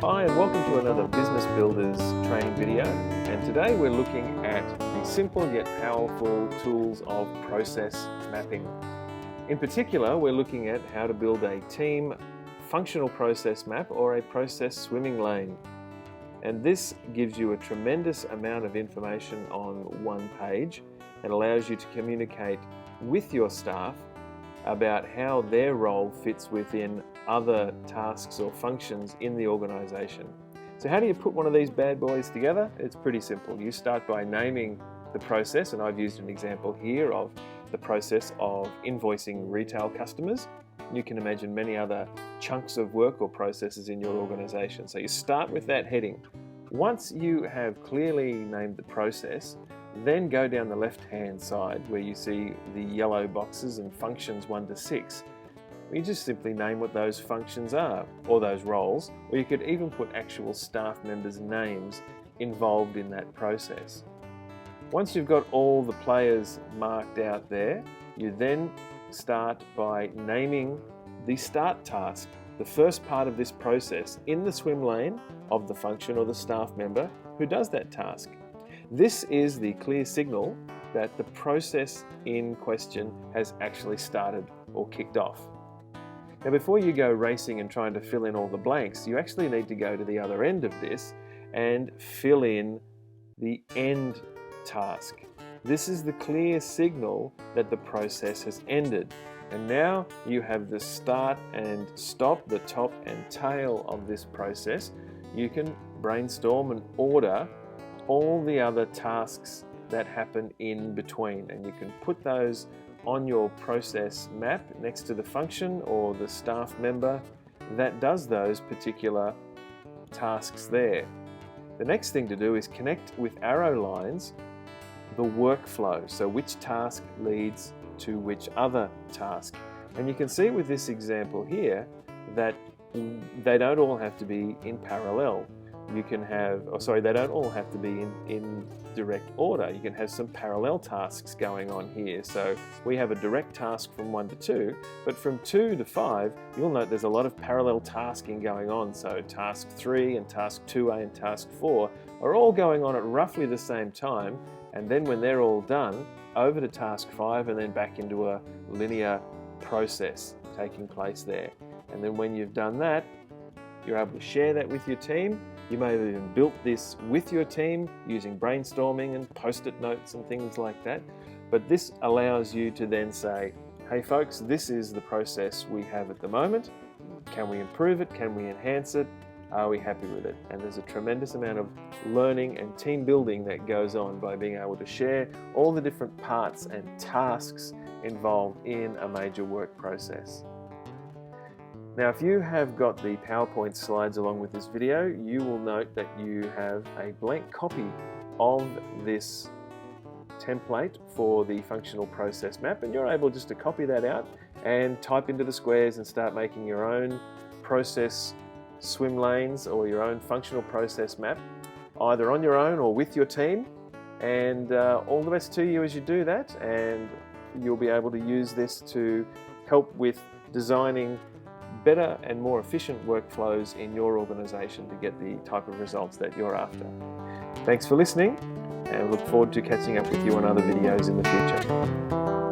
Hi and welcome to another Business Builders training video, and today we're looking at the simple yet powerful tools of process mapping. In particular, we're looking at how to build a team functional process map or a process swimming lane. And this gives you a tremendous amount of information on one page and allows you to communicate with your staff about how their role fits within other tasks or functions in the organisation. So how do you put one of these bad boys together? It's pretty simple. You start by naming the process, and I've used an example here of the process of invoicing retail customers. You can imagine many other chunks of work or processes in your organisation. So you start with that heading. Once you have clearly named the process, then go down the left-hand side where you see the yellow boxes and functions 1 to 6. You just simply name what those functions are, or those roles, or you could even put actual staff members' names involved in that process. Once you've got all the players marked out there, you then start by naming the start task, the first part of this process in the swim lane of the function or the staff member who does that task. This is the clear signal that the process in question has actually started or kicked off. Now, before you go racing and trying to fill in all the blanks, you actually need to go to the other end of this and fill in the end task. This is the clear signal that the process has ended. And now you have the start and stop, the top and tail of this process. You can brainstorm and order all the other tasks that happen in between, and you can put those on your process map next to the function or the staff member that does those particular tasks there. The next thing to do is connect with arrow lines the workflow, so which task leads to which other task. And you can see with this example here that they don't all have to be in parallel. You can have, they don't all have to be in direct order. You can have some parallel tasks going on here. So we have a direct task from 1 to 2, but from 2 to 5, you'll note there's a lot of parallel tasking going on. So task 3 and task 2A and task 4 are all going on at roughly the same time. And then when they're all done, over to task 5 and then back into a linear process taking place there. And then when you've done that, you're able to share that with your team. You may have even built this with your team using brainstorming and post-it notes and things like that. But this allows you to then say, hey folks, this is the process we have at the moment. Can we improve it? Can we enhance it? Are we happy with it? And there's a tremendous amount of learning and team building that goes on by being able to share all the different parts and tasks involved in a major work process. Now, if you have got the PowerPoint slides along with this video, you will note that you have a blank copy of this template for the functional process map, and you're able just to copy that out and type into the squares and start making your own process swim lanes or your own functional process map, either on your own or with your team. And all the best to you as you do that, and you'll be able to use this to help with designing better and more efficient workflows in your organisation to get the type of results that you're after. Thanks for listening, and look forward to catching up with you on other videos in the future.